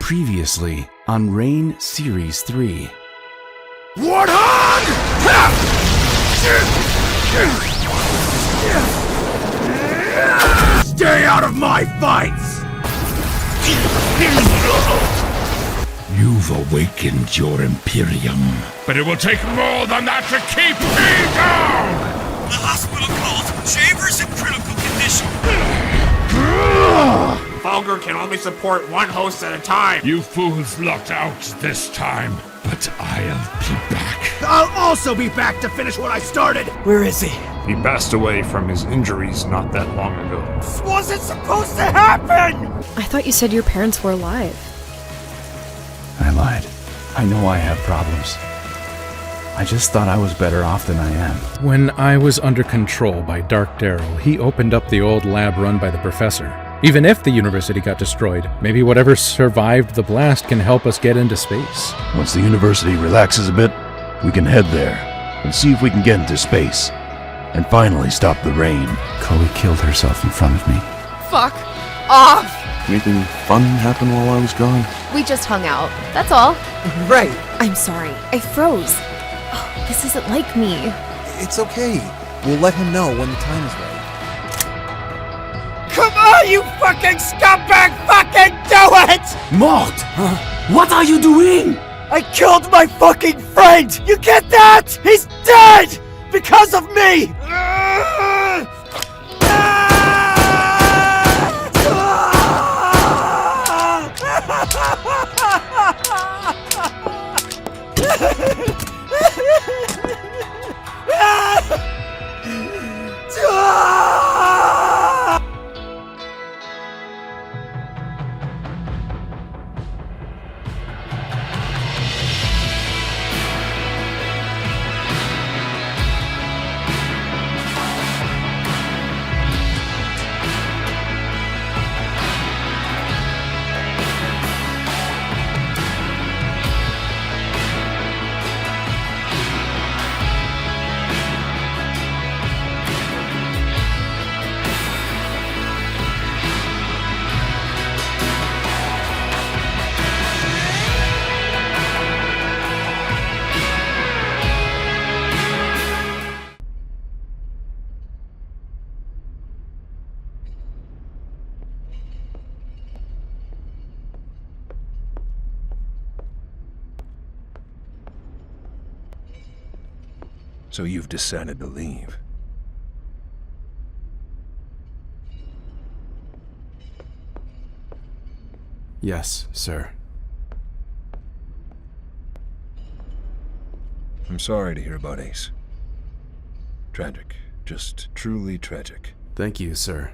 Previously on Rain Series 3. Warthog! Stay out of my fights! You've awakened your Imperium. But it will take more than that to keep me down! The hospital called. Jver's in critical condition. Vulgar can only support one host at a time. You fools lucked out this time, but I'll be back. I'll also be back to finish what I started! Where is he? He passed away from his injuries not that long ago. This wasn't supposed to happen! I thought you said your parents were alive. I lied. I know I have problems. I just thought I was better off than I am. When I was under control by Dark Daryl, he opened up the old lab run by the professor. Even if the university got destroyed, maybe whatever survived the blast can help us get into space. Once the university relaxes a bit, we can head there and see if we can get into space and finally stop the rain. Chloe killed herself in front of me. Fuck off! Anything fun happen while I was gone? We just hung out. That's all. Right. I'm sorry. I froze. Oh, this isn't like me. It's okay. We'll let him know when the time is right. Come on, you fucking scumbag! Fucking do it! Mort! What are you doing? I killed my fucking friend! You get that? He's dead! Because of me! So you've decided to leave. Yes, sir. I'm sorry to hear about Ace. Tragic. Just truly tragic. Thank you, sir.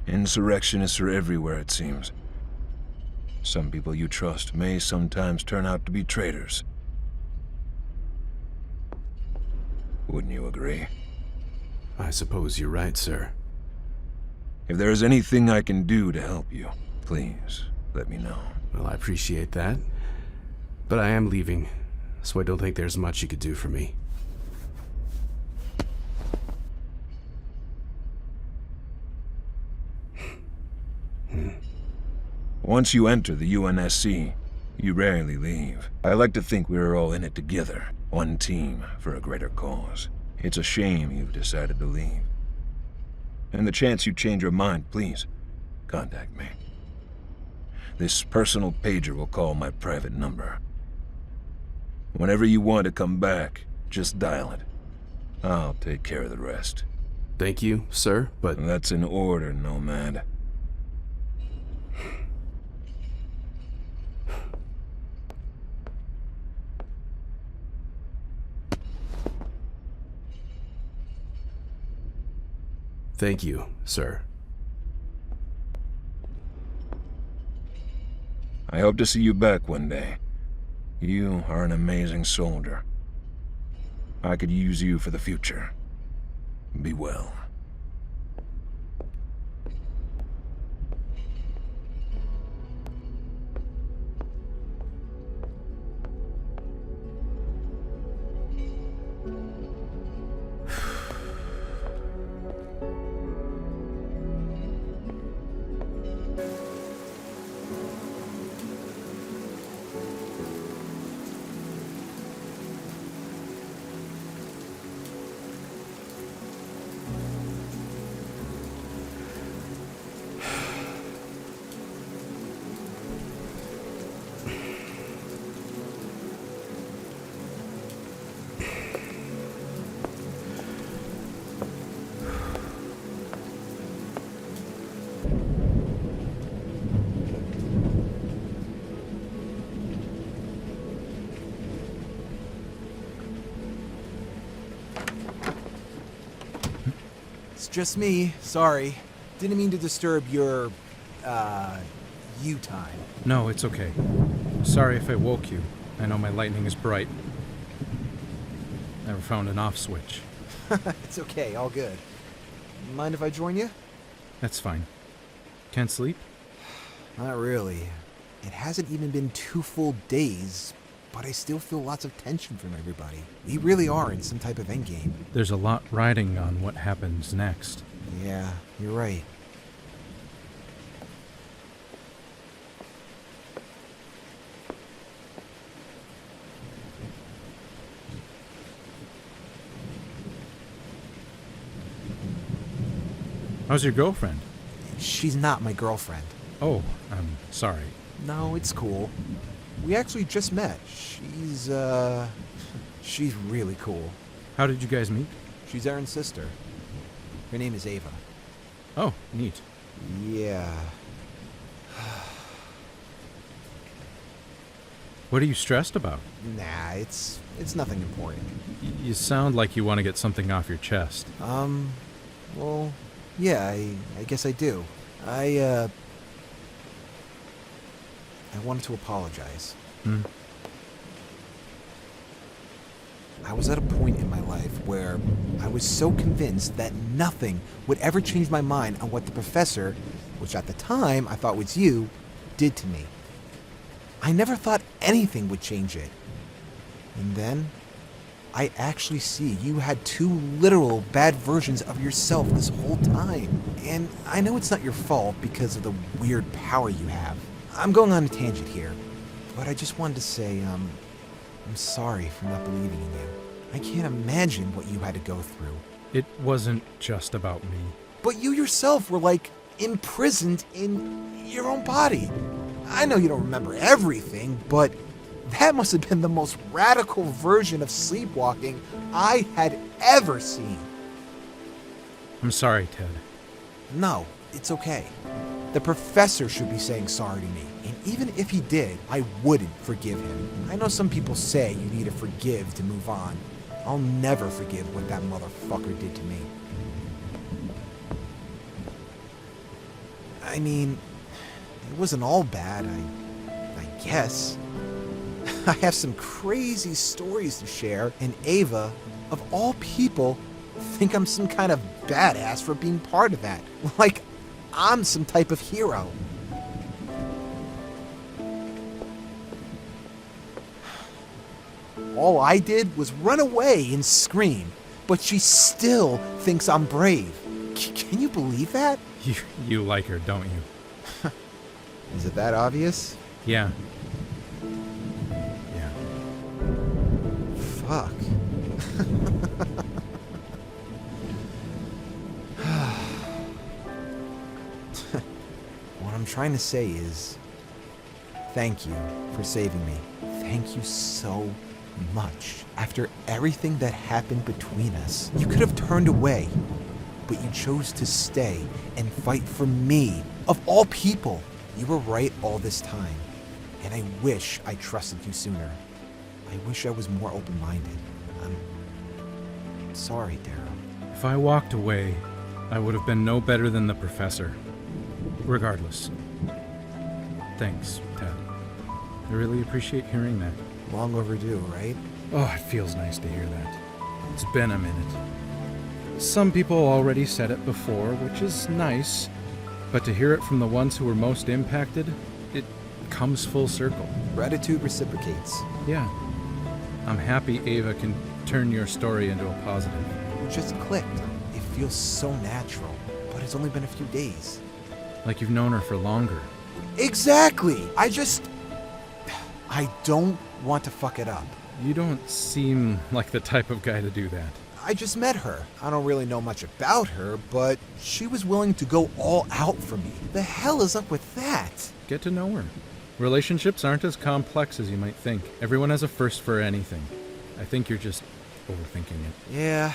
Insurrectionists are everywhere, it seems. Some people you trust may sometimes turn out to be traitors. Wouldn't you agree? I suppose you're right, sir. If there is anything I can do to help you, please let me know. Well, I appreciate that. But I am leaving, so I don't think there's much you could do for me. Once you enter the UNSC, you rarely leave. I like to think we're all in it together, one team for a greater cause. It's a shame you've decided to leave. And the chance you change your mind, please, contact me. This personal pager will call my private number. Whenever you want to come back, just dial it. I'll take care of the rest. Thank you, sir, but... That's an order, Nomad. Thank you, sir. I hope to see you back one day. You are an amazing soldier. I could use you for the future. Be well. It's just me. Sorry. Didn't mean to disturb your, you time. No, it's okay. Sorry if I woke you. I know my lightning is bright. Never found an off switch. It's okay, all good. Mind if I join you? That's fine. Can't sleep? Not really. It hasn't even been 2 full days, but I still feel lots of tension from everybody. We really are in some type of endgame. There's a lot riding on what happens next. Yeah, you're right. How's your girlfriend? She's not my girlfriend. Oh, I'm sorry. No, it's cool. We actually just met. She's really cool. How did you guys meet? She's Aaron's sister. Her name is Ava. Oh, neat. Yeah. What are you stressed about? Nah, it's nothing important. You sound like you want to get something off your chest. Well, yeah, I guess I do. I wanted to apologize. I was at a point in my life where I was so convinced that nothing would ever change my mind on what the professor, which at the time I thought was you, did to me. I never thought anything would change it. And then, I actually see you had 2 literal bad versions of yourself this whole time. And I know it's not your fault because of the weird power you have. I'm going on a tangent here, but I just wanted to say, I'm sorry for not believing in you. I can't imagine what you had to go through. It wasn't just about me. But you yourself were, like, imprisoned in your own body. I know you don't remember everything, but that must have been the most radical version of sleepwalking I had ever seen. I'm sorry, Ted. No, it's okay. The professor should be saying sorry to me, and even if he did, I wouldn't forgive him. I know some people say you need to forgive to move on. I'll never forgive what that motherfucker did to me. I mean, it wasn't all bad, I guess. I have some crazy stories to share, and Ava, of all people, think I'm some kind of badass for being part of that. Like, I'm some type of hero. All I did was run away and scream, but she still thinks I'm brave. Can you believe that? You like her, don't you? Is it that obvious? Yeah. Fuck. What I'm trying to say is, thank you for saving me. Thank you so much. After everything that happened between us, you could have turned away, but you chose to stay and fight for me. Of all people, you were right all this time, and I wish I trusted you sooner. I wish I was more open-minded. I'm sorry, Daryl. If I walked away, I would have been no better than the professor. Regardless. Thanks, Ted. I really appreciate hearing that. Long overdue, right? Oh, it feels nice to hear that. It's been a minute. Some people already said it before, which is nice, but to hear it from the ones who were most impacted, it comes full circle. Gratitude reciprocates. Yeah. I'm happy Ava can turn your story into a positive. It just clicked. It feels so natural, but it's only been a few days. Like you've known her for longer. Exactly! I don't want to fuck it up. You don't seem like the type of guy to do that. I just met her. I don't really know much about her, but she was willing to go all out for me. The hell is up with that? Get to know her. Relationships aren't as complex as you might think. Everyone has a first for anything. I think you're just overthinking it. Yeah,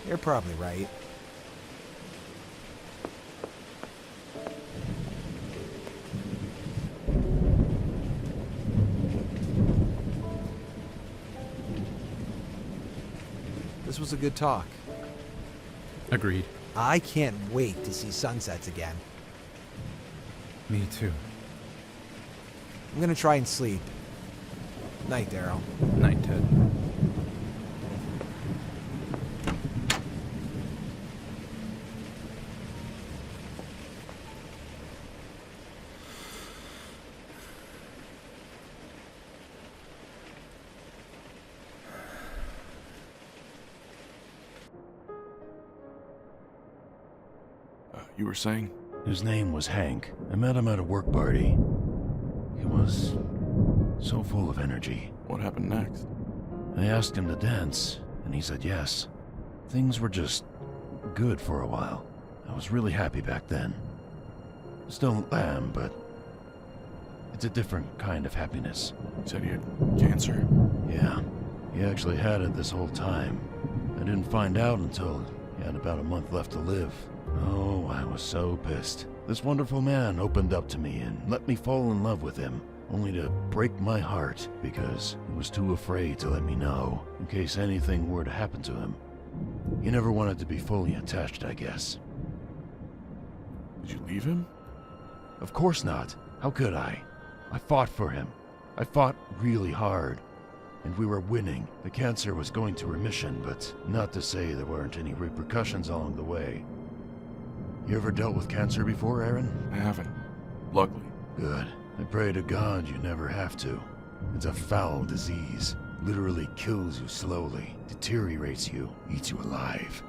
you're probably right. This was a good talk. Agreed. I can't wait to see sunsets again. Me too. I'm gonna try and sleep. Night, Daryl. Night, Ted. You were saying? His name was Hank. I met him at a work party. He was so full of energy. What happened next? I asked him to dance, and he said yes. Things were just good for a while. I was really happy back then. Still am, but it's a different kind of happiness. You said he had cancer. Yeah, he actually had it this whole time. I didn't find out until he had about a month left to live. Oh, I was so pissed. This wonderful man opened up to me and let me fall in love with him, only to break my heart because he was too afraid to let me know in case anything were to happen to him. He never wanted to be fully attached, I guess. Did you leave him? Of course not. How could I? I fought for him. I fought really hard. And we were winning. The cancer was going to remission, but not to say there weren't any repercussions along the way. You ever dealt with cancer before, Aaron? I haven't. Luckily. Good. I pray to God you never have to. It's a foul disease. Literally kills you slowly, deteriorates you, eats you alive.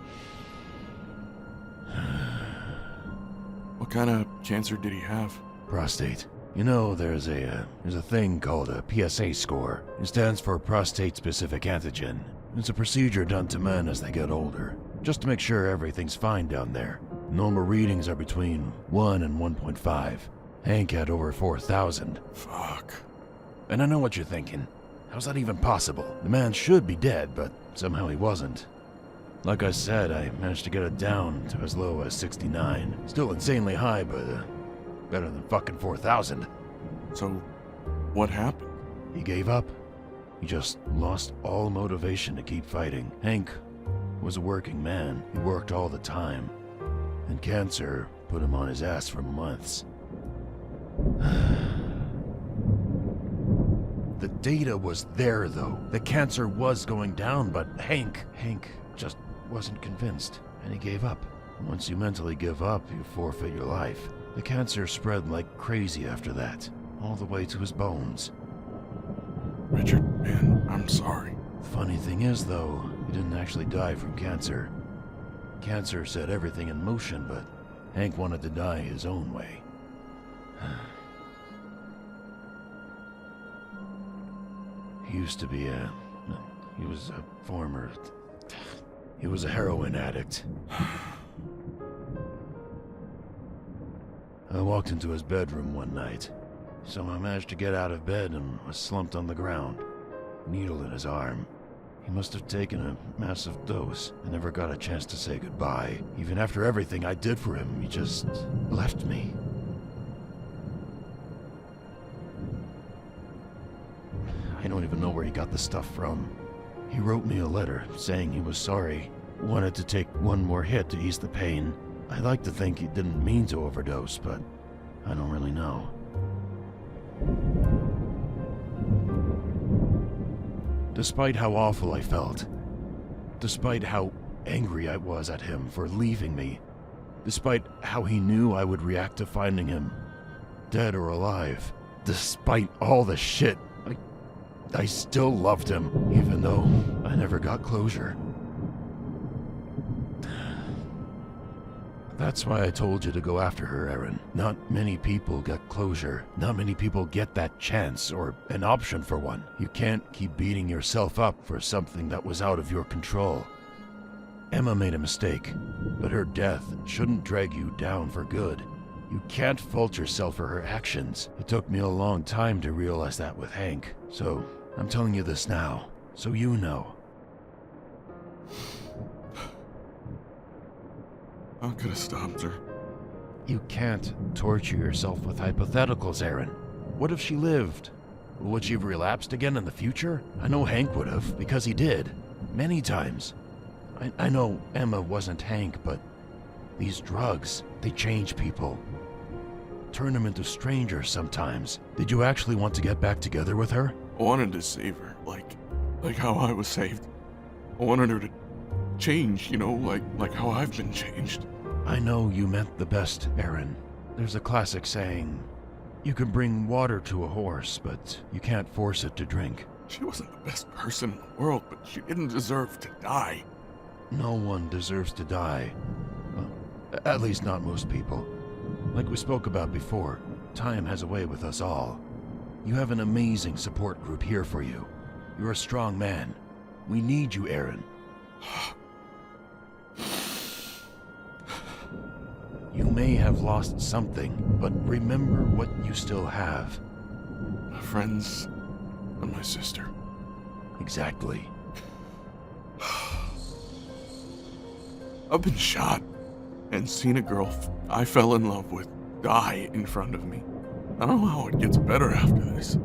What kind of cancer did he have? Prostate. You know, there's a thing called a PSA score. It stands for prostate-specific antigen. It's a procedure done to men as they get older, just to make sure everything's fine down there. Normal readings are between 1 and 1.5. Hank had over 4,000. Fuck. And I know what you're thinking. How's that even possible? The man should be dead, but somehow he wasn't. Like I said, I managed to get it down to as low as 69. Still insanely high, but better than fucking 4,000. So, what happened? He gave up. He just lost all motivation to keep fighting. Hank was a working man. He worked all the time. And cancer put him on his ass for months. The data was there, though. The cancer was going down, but Hank just wasn't convinced, and he gave up. Once you mentally give up, you forfeit your life. The cancer spread like crazy after that, all the way to his bones. Richard, man, I'm sorry. The funny thing is, though, he didn't actually die from cancer. Cancer set everything in motion, but Hank wanted to die his own way. He used to be he was a heroin addict. I walked into his bedroom one night, so I managed to get out of bed and was slumped on the ground, needle in his arm. He must have taken a massive dose and never got a chance to say goodbye. Even after everything I did for him, he just left me. I don't even know where he got the stuff from. He wrote me a letter saying he was sorry, wanted to take one more hit to ease the pain. I like to think he didn't mean to overdose, but I don't really know. Despite how awful I felt, despite how angry I was at him for leaving me, despite how he knew I would react to finding him, dead or alive, despite all the shit, I still loved him, even though I never got closure. That's why I told you to go after her, Aaron. Not many people get closure. Not many people get that chance or an option for one. You can't keep beating yourself up for something that was out of your control. Emma made a mistake, but her death shouldn't drag you down for good. You can't fault yourself for her actions. It took me a long time to realize that with Hank. So, I'm telling you this now, so you know. I could have stopped her. You can't torture yourself with hypotheticals, Aaron. What if she lived? Would she have relapsed again in the future? I know Hank would have, because he did. Many times. I know Emma wasn't Hank, but These drugs, they change people. Turn them into strangers sometimes. Did you actually want to get back together with her? I wanted to save her, like how I was saved. I wanted her to change, like how I've been changed. I know you meant the best, Aaron. There's a classic saying, you can bring water to a horse, but you can't force it to drink. She wasn't the best person in the world, but she didn't deserve to die. No one deserves to die. Well, at least not most people. Like we spoke about before, time has a way with us all. You have an amazing support group here for you. You're a strong man. We need you, Aaron. You may have lost something, but remember what you still have. My friends and my sister. Exactly. I've been shot and seen a girl I fell in love with die in front of me. I don't know how it gets better after this,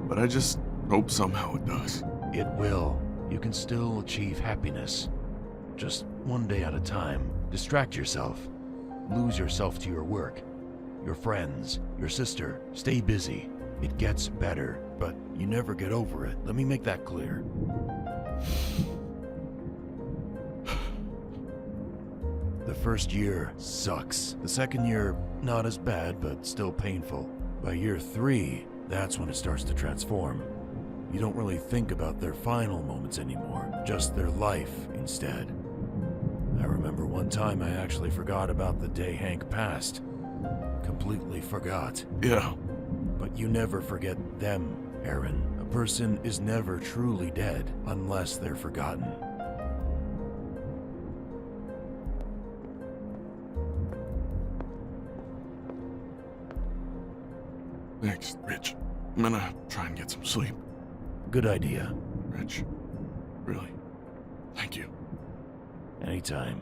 but I just hope somehow it does. It will. You can still achieve happiness. Just one day at a time. Distract yourself. Lose yourself to your work, your friends, your sister. Stay busy. It gets better, but you never get over it. Let me make that clear. The first year sucks. The second year, not as bad, but still painful. By year 3, that's when it starts to transform. You don't really think about their final moments anymore, just their life instead. I remember one time I actually forgot about the day Hank passed. Completely forgot. Yeah. But you never forget them, Aaron. A person is never truly dead unless they're forgotten. Thanks, Rich. I'm gonna try and get some sleep. Good idea. Rich, really, thank you. Anytime.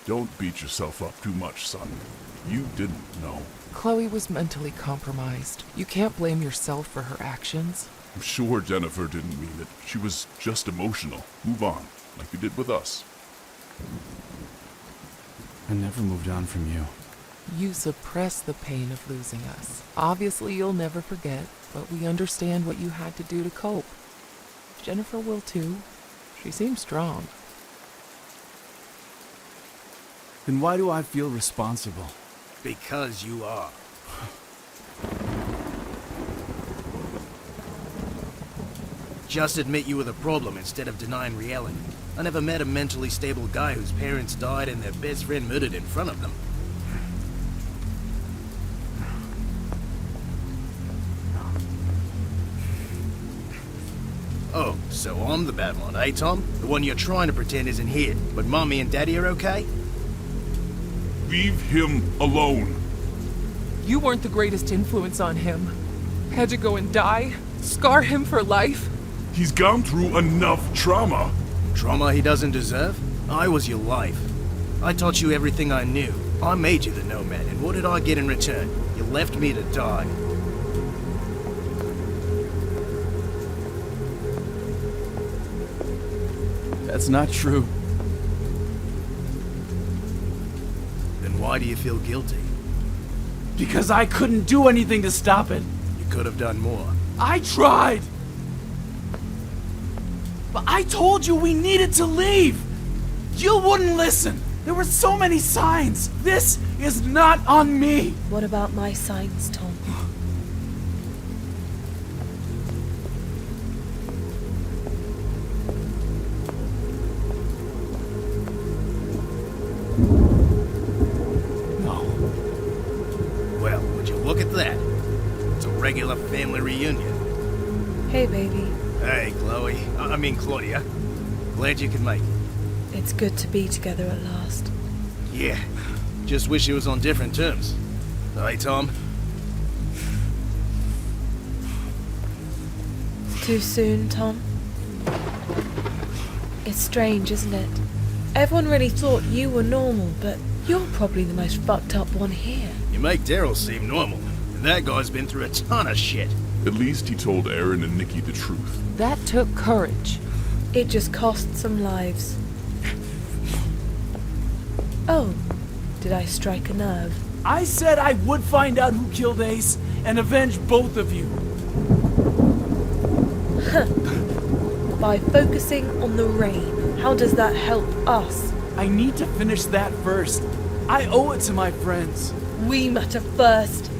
Don't beat yourself up too much, son. You didn't know. Chloe was mentally compromised. You can't blame yourself for her actions. I'm sure Jennifer didn't mean it. She was just emotional. Move on, like you did with us. I never moved on from you. You suppress the pain of losing us. Obviously, you'll never forget, but we understand what you had to do to cope. Jennifer will too. She seems strong. Then why do I feel responsible? Because you are. Just admit you were the problem instead of denying reality. I never met a mentally stable guy whose parents died and their best friend murdered in front of them. Oh, so I'm the bad one, eh, Tom? The one you're trying to pretend isn't here, but Mommy and Daddy are okay? Leave him alone. You weren't the greatest influence on him. Had to go and die? Scar him for life? He's gone through enough trauma. Trauma he doesn't deserve? I was your life. I taught you everything I knew. I made you the nomad, and what did I get in return? You left me to die. That's not true. Then why do you feel guilty? Because I couldn't do anything to stop it. You could have done more. I tried! But I told you we needed to leave! You wouldn't listen! There were so many signs! This is not on me! What about my signs, Tom? reunion. Hey, baby. Hey, Chloe. I mean, Claudia. Glad you could make it. It's good to be together at last. Yeah. Just wish it was on different terms. Hey, Tom? Too soon, Tom? It's strange, isn't it? Everyone really thought you were normal, but you're probably the most fucked up one here. You make Daryl seem normal, and that guy's been through a ton of shit. At least he told Aaron and Nikki the truth. That took courage. It just cost some lives. Oh, did I strike a nerve? I said I would find out who killed Ace and avenge both of you. By focusing on the rain, how does that help us? I need to finish that first. I owe it to my friends. We matter first.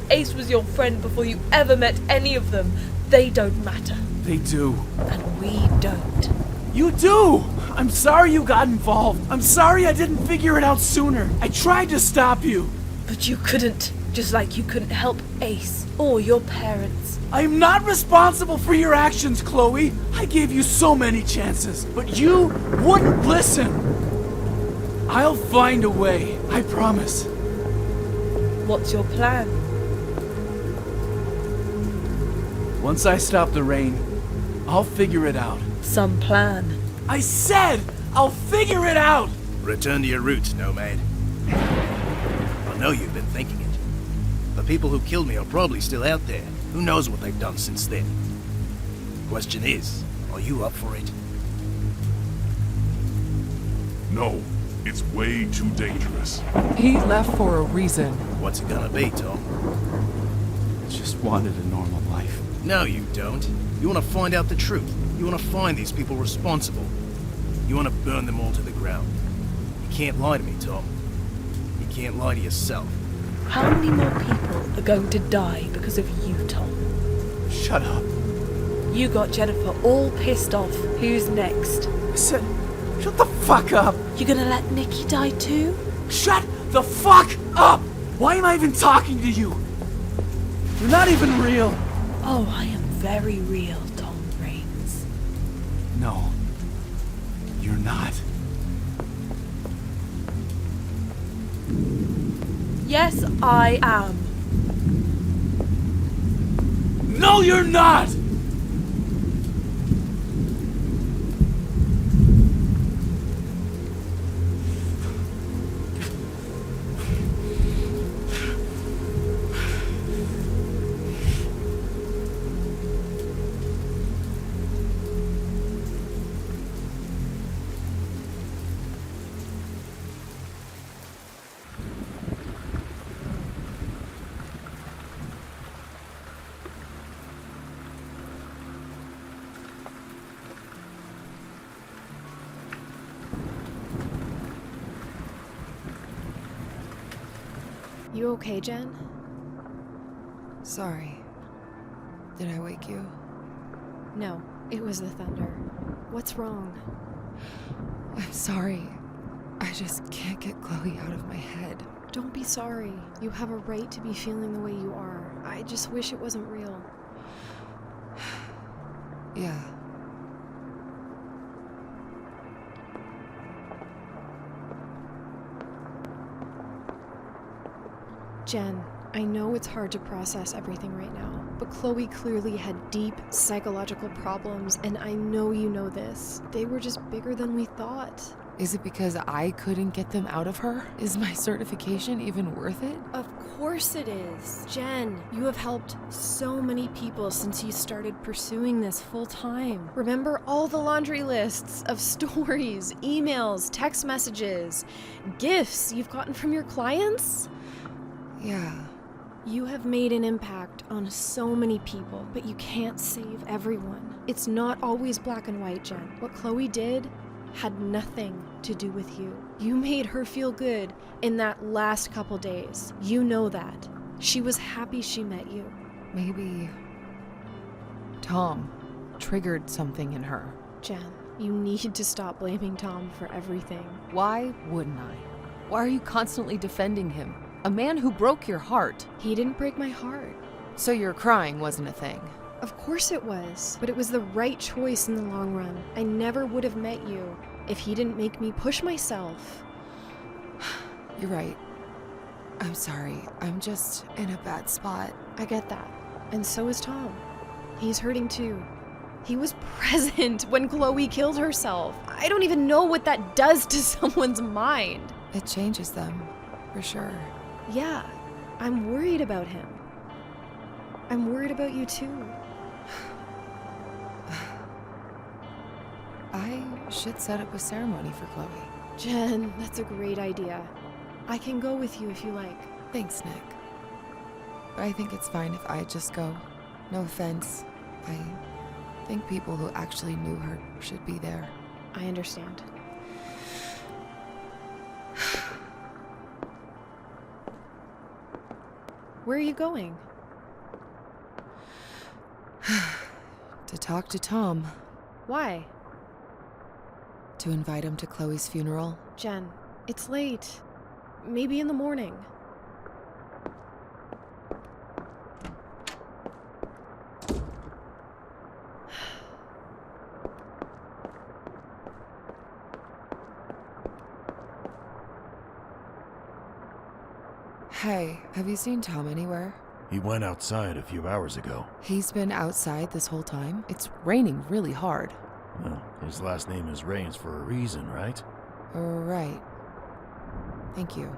Ace was your friend before you ever met any of them. They don't matter. They do. And we don't. You do! I'm sorry you got involved. I'm sorry I didn't figure it out sooner. I tried to stop you. But you couldn't. Just like you couldn't help Ace or your parents. I'm not responsible for your actions, Chloe. I gave you so many chances, but you wouldn't listen. I'll find a way, I promise. What's your plan? Once I stop the rain, I'll figure it out. Some plan. I said I'll figure it out! Return to your roots, Nomad. I know you've been thinking it. The people who killed me are probably still out there. Who knows what they've done since then? Question is, are you up for it? No, it's way too dangerous. He left for a reason. What's it gonna be, Tom? I just wanted a normal life. No, you don't. You want to find out the truth. You want to find these people responsible. You want to burn them all to the ground. You can't lie to me, Tom. You can't lie to yourself. How many more people are going to die because of you, Tom? Shut up. You got Jennifer all pissed off. Who's next? I said, shut the fuck up. You gonna let Nikki die too? Shut the fuck up! Why am I even talking to you? You're not even real. Oh, I am very real, Tom Raines. No, you're not. Yes, I am. No, you're not! You okay, Jen? Sorry. Did I wake you? No, it was the thunder. What's wrong? I'm sorry. I just can't get Chloe out of my head. Don't be sorry. You have a right to be feeling the way you are. I just wish it wasn't real. Yeah. Jen, I know it's hard to process everything right now, but Chloe clearly had deep psychological problems, and I know you know this. They were just bigger than we thought. Is it because I couldn't get them out of her? Is my certification even worth it? Of course it is. Jen, you have helped so many people since you started pursuing this full time. Remember all the laundry lists of stories, emails, text messages, gifts you've gotten from your clients? Yeah. You have made an impact on so many people, but you can't save everyone. It's not always black and white, Jen. What Chloe did had nothing to do with you. You made her feel good in that last couple days. You know that. She was happy she met you. Maybe Tom triggered something in her. Jen, you need to stop blaming Tom for everything. Why wouldn't I? Why are you constantly defending him? A man who broke your heart. He didn't break my heart. So your crying wasn't a thing? Of course it was, but it was the right choice in the long run. I never would have met you if he didn't make me push myself. You're right. I'm sorry. I'm just in a bad spot. I get that. And so is Tom. He's hurting too. He was present when Chloe killed herself. I don't even know what that does to someone's mind. It changes them, for sure. Yeah, I'm worried about him. I'm worried about you too. I should set up a ceremony for Chloe. Jen, that's a great idea. I can go with you if you like. Thanks, Nick. I think it's fine if I just go. No offense. I think people who actually knew her should be there. I understand. Where are you going? To talk to Tom. Why? To invite him to Chloe's funeral. Jen, it's late. Maybe in the morning. Hey, have you seen Tom anywhere? He went outside a few hours ago. He's been outside this whole time? It's raining really hard. Well, his last name is Rains for a reason, right? Right. Thank you.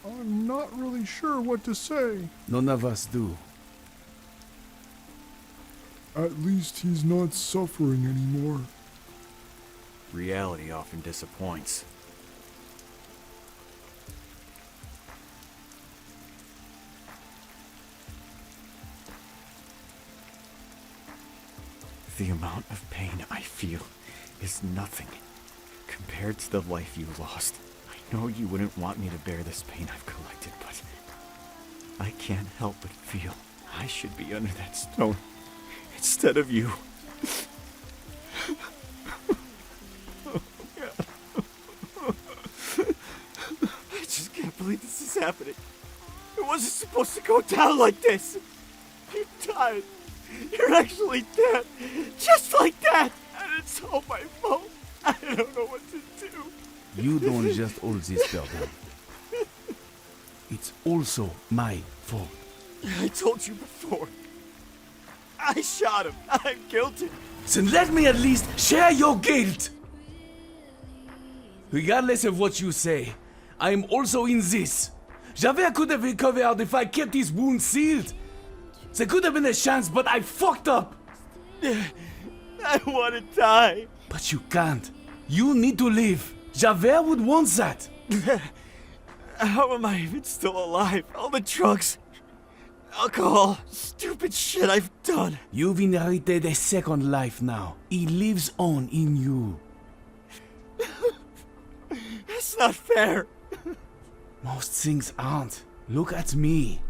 I'm not really sure what to say. None of us do. At least he's not suffering anymore. Reality often disappoints. The amount of pain I feel is nothing compared to the life you lost. I know you wouldn't want me to bear this pain I've collected, but I can't help but feel I should be under that stone instead of you. Oh, God. I just can't believe this is happening. It wasn't supposed to go down like this. You died. You're actually dead. Just like that. And it's all my fault. I don't know what to do. You don't just hold this burden. It's also my fault. I told you before. I shot him. I'm guilty. Then let me at least share your guilt. Regardless of what you say, I am also in this. Jver could have recovered if I kept his wounds sealed. There could have been a chance, but I fucked up. I want to die. But you can't. You need to live. Jver would want that. How am I even still alive? All the drugs, alcohol, stupid shit I've done. You've inherited a second life now. It lives on in you. That's not fair. Most things aren't. Look at me.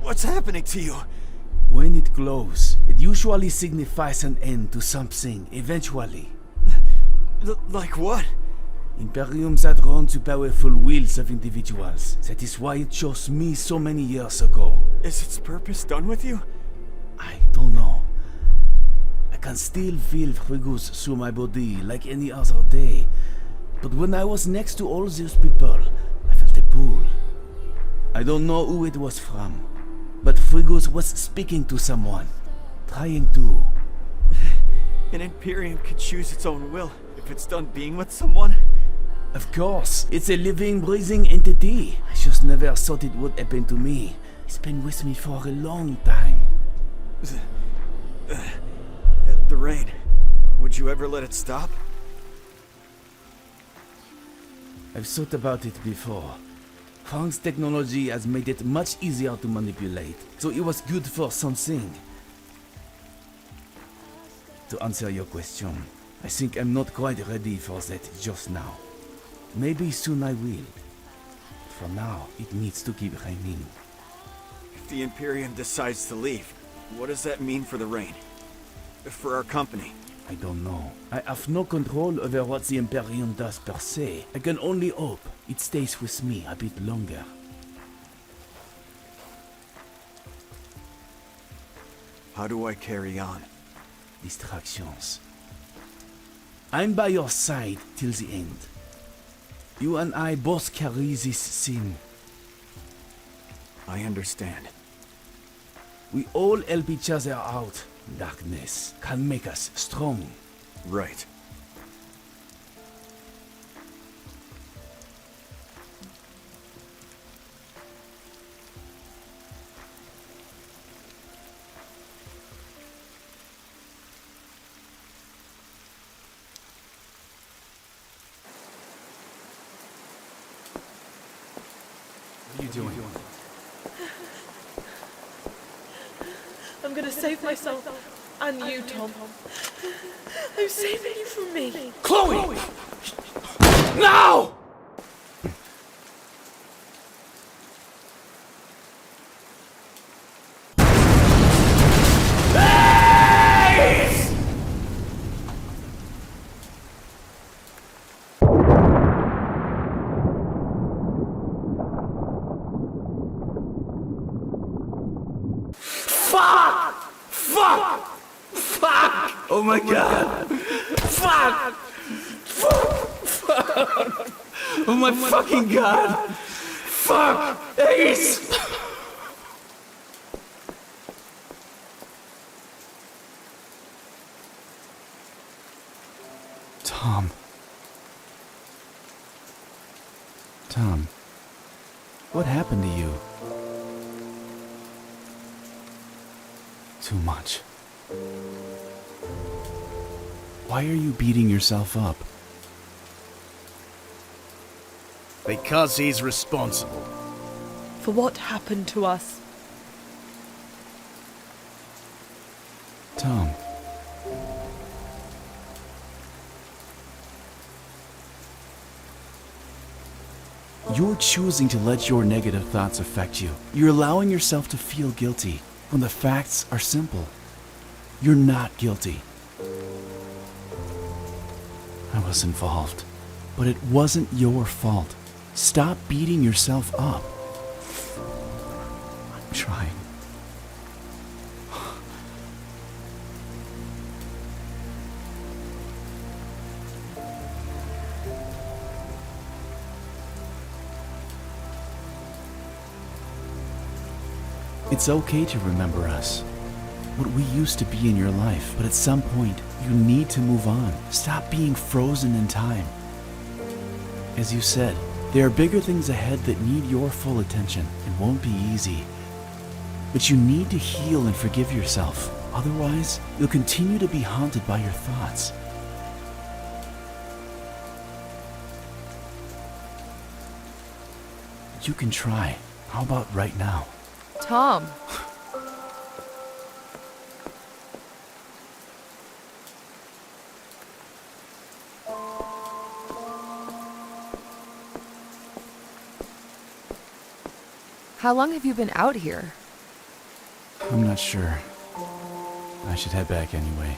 What's happening to you? When it glows, it usually signifies an end to something, eventually. Like what? Imperiums had run to powerful wills of individuals. That is why it chose me so many years ago. Is its purpose done with you? I don't know. I can still feel Frigus through my body like any other day. But when I was next to all those people, I felt a pull. I don't know who it was from, but Frigus was speaking to someone, trying to. An Imperium could choose its own will. if it's done being with someone? Of course, it's a living, breathing entity. I just never thought it would happen to me. It's been with me for a long time. The rain. Would you ever let it stop? I've thought about it before. Frank's technology has made it much easier to manipulate, so it was good for something. To answer your question, I think I'm not quite ready for that just now. Maybe soon I will. For now, it needs to keep raining. If the Imperium decides to leave, what does that mean for the rain? For our company? I don't know. I have no control over what the Imperium does per se. I can only hope it stays with me a bit longer. How do I carry on? Distractions. I'm by your side till the end. You and I both carry this sin. I understand. We all help each other out. Darkness can make us strong. Right. What are you doing? I'm gonna save myself. And you, Tom. I'm saving you from me. Chloe! No! Oh my god! Fuck! Fuck! Oh my fucking god! Fuck! Ace! Tom. Tom. What happened to you? Too much. Why are you beating yourself up? Because he's responsible. For what happened to us? Tom. You're choosing to let your negative thoughts affect you. You're allowing yourself to feel guilty when the facts are simple. You're not guilty. I was involved, but it wasn't your fault. Stop beating yourself up. I'm trying. It's okay to remember us, what we used to be in your life, but at some point, you need to move on. Stop being frozen in time. As you said, there are bigger things ahead that need your full attention and won't be easy. But you need to heal and forgive yourself. Otherwise, you'll continue to be haunted by your thoughts. You can try. How about right now? Tom. How long have you been out here? I'm not sure. I should head back anyway.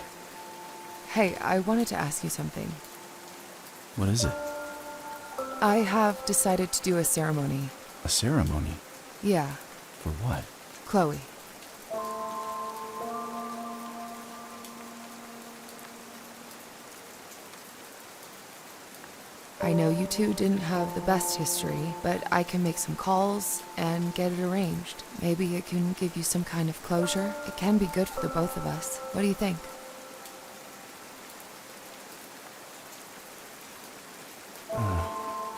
Hey, I wanted to ask you something. What is it? I have decided to do a ceremony. A ceremony? Yeah. For what? Chloe. I know you two didn't have the best history, but I can make some calls and get it arranged. Maybe it can give you some kind of closure. It can be good for the both of us. What do you think?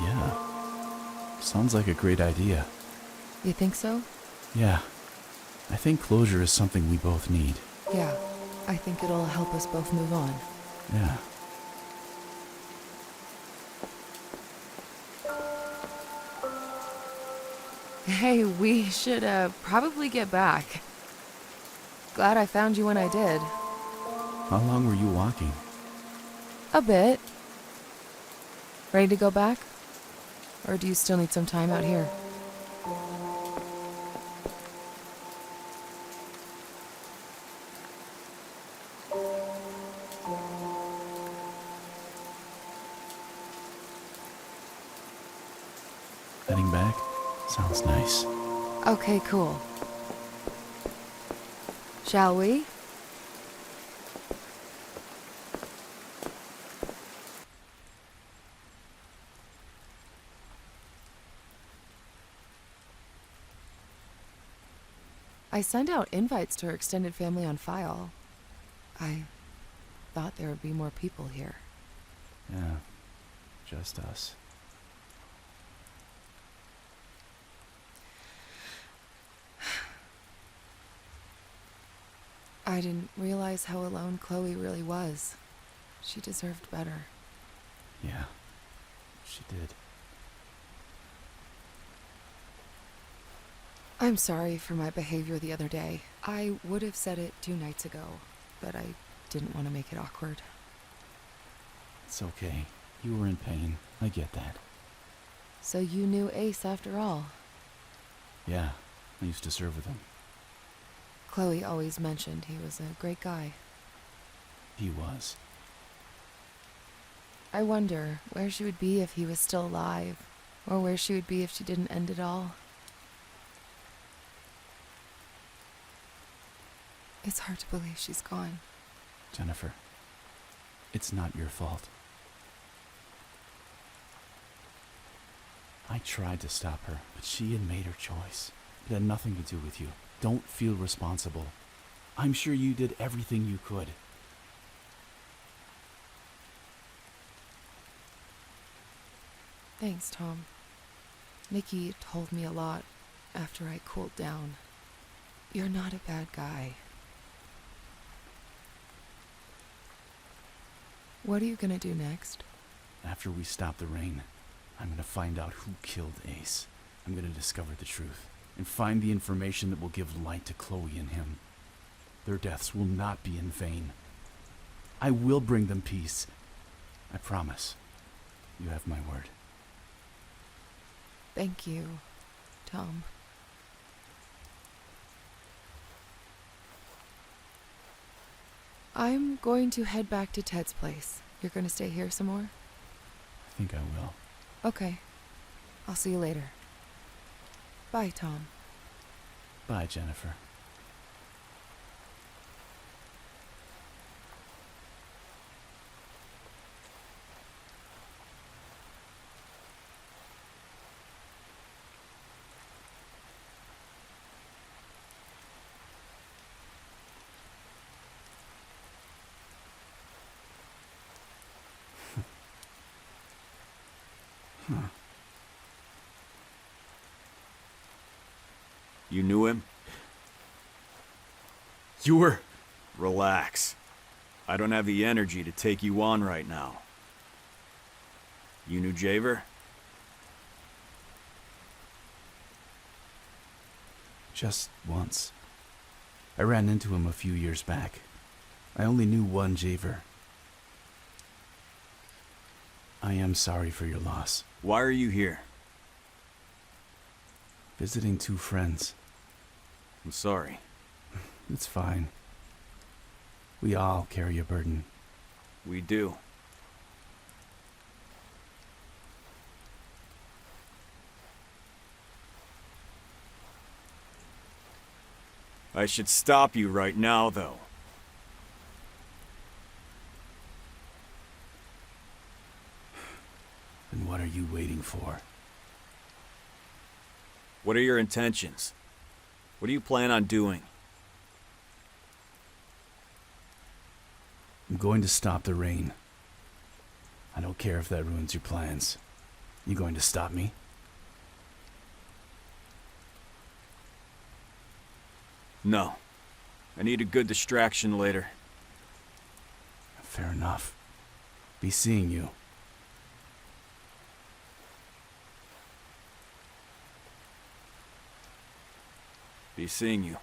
Yeah. Sounds like a great idea. You think so? Yeah. I think closure is something we both need. Yeah. I think it'll help us both move on. Yeah. Hey, we should probably get back. Glad I found you when I did. How long were you walking? A bit. Ready to go back? Or do you still need some time out here? Heading back? Sounds nice. Okay, cool. Shall we? I sent out invites to her extended family on file. I thought there would be more people here. Yeah. Just us. I didn't realize how alone Chloe really was. She deserved better. Yeah. She did. I'm sorry for my behavior the other day. I would have said it 2 nights ago, but I didn't want to make it awkward. It's okay. You were in pain. I get that. So you knew Ace after all? Yeah. I used to serve with him. Chloe always mentioned he was a great guy. He was. I wonder where she would be if he was still alive, or where she would be if she didn't end it all. It's hard to believe she's gone. Jennifer, it's not your fault. I tried to stop her, but she had made her choice. It had nothing to do with you. Don't feel responsible. I'm sure you did everything you could. Thanks, Tom. Nikki told me a lot after I cooled down. You're not a bad guy. What are you gonna do next? After we stop the rain, I'm gonna find out who killed Ace. I'm gonna discover the truth and find the information that will give light to Chloe and him. Their deaths will not be in vain. I will bring them peace. I promise. You have my word. Thank you, Tom. I'm going to head back to Ted's place. You're going to stay here some more? I think I will. Okay. I'll see you later. Bye, Tom. Bye, Jennifer. Huh. You knew him? You were... Relax. I don't have the energy to take you on right now. You knew Jver? Just once. I ran into him a few years back. I only knew one Jver. I am sorry for your loss. Why are you here? Visiting 2 friends. I'm sorry. It's fine. We all carry a burden. We do. I should stop you right now, though. Then what are you waiting for? What are your intentions? What do you plan on doing? I'm going to stop the rain. I don't care if that ruins your plans. You going to stop me? No. I need a good distraction later. Fair enough. Be seeing you. Be seeing you.